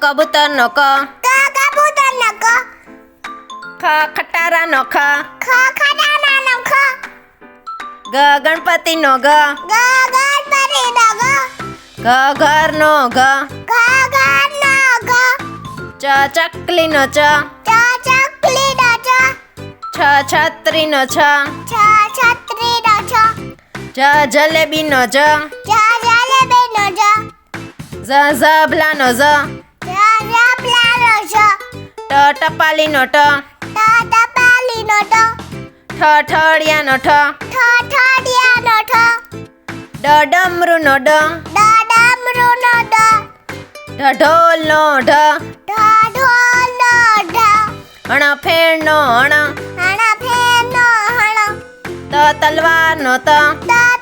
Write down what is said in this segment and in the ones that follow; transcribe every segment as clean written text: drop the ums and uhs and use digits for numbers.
કબૂતરનો ક. કબૂતરનો ક. ખ ખટારાનો ખ. ખટારાનો ખ. ગ ગણપતિનો ગ. ગણપતિનો ગ. ઘ ઘરનો ઘ. ઘરનો ગ. ચ ચકલીનો ચ. ચકલીનો ચ. છ છત્રીનો છ. છત્રીનો છ. જ જલેબીનો જ. જલેબીનો જ. ઝ ઝબલાનો ઝ. ઝબલાનો ઝ. ટ ટપાલીનો ટ. ટપાલીનો ટ. ઠ ઠળિયાનો ઠ. ઠઠડિયાનો ઠ. ડ ડમરુનો ડ. ડમરુનો ડ. ઢ ઢોલનો ઢ. ઢોલનો ઢ. હણ ફેણનો હણ. ફેરનો હણ. ત તલવારનો ત.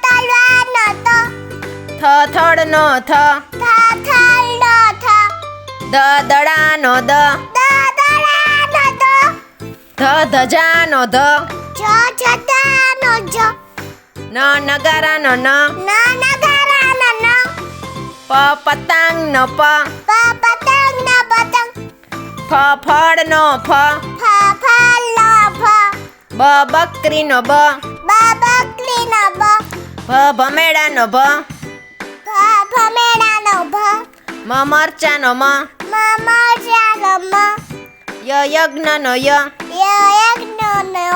તલવારનો ત. થ થડનો થ. થલનો થ. દ દડાનો દ. દડાનો દ. The ધજાનો the. જતાનો જ. ન નગારાનો ન. નગારાનો ન. પ પતંગનો પ. પતંગનો પતંગ. ફ ફળનો ફ. ફલનો ફ. બ બકરીનો બ. બકરીનો બ. ભ ભમેડાનો ભ. ભમેડાનો ભ. મ મરચાનો મ. મરચાનો મ. યજ્ઞનો ય. યજ્ઞનો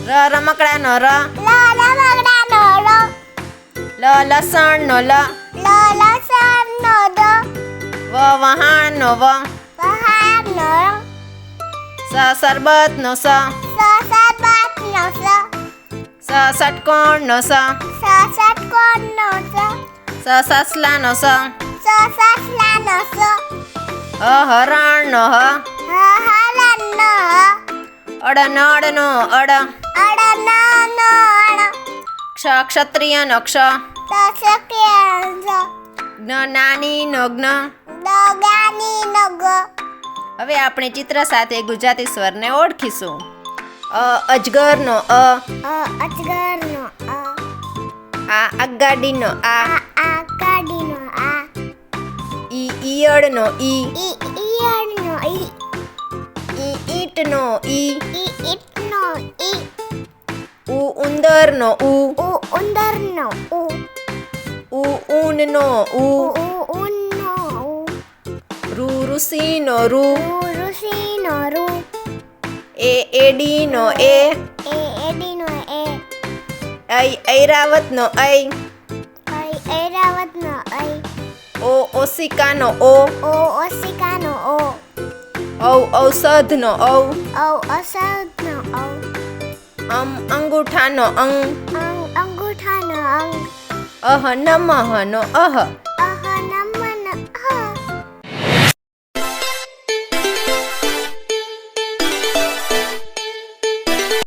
ર રમકડાનો ર. રમકડાનો ર. લસણનો લ. લસણનો દ. વહાણનો વ. વહાણનો ર. સરબતનો સ. સરબતનો સ. ષટકોણનો સ. ષટકોણનો સ. સસલાનો સ. સસલાનો સ. હરણનો હ. હરણનો હ. અડનળનો અડ. અડનનો અડ. ક્ષત્રિયનો ક્ષ. ક્ષત્રિયનો નાનીનો જ્ઞ. દગાનીનો ગ. હવે આપણે ચિત્ર સાથે ગુજરાતી સ્વરને ઓળખીશું. અજગરનો અ. અજગરનો અ. આ અગાડીનો આ. આગાડીનો આ. ઈયળનો ઈ. ઈયળનો ઈ. ઈંટનો ઈ. ઈંટનો ઈ. ઉંદરનો ઉ. ઉંદરનો ઉ. ઊનનો ઉ. ઊનનો ઉ. ઋષિનો રૂ. ઋષિનો રૂ. એડીનો એ. એડીનો એ. ઐરાવતનો ઐ. ઐરાવતનો ઐ. ઓશિકાનો ઓ. ઓશિકાનો ઓ. ઔષધનો ઔ. ઔષધનો ઔ. અંગૂઠાનો અંગ. અંગૂઠાનો અંગ. નમઃનો અહ.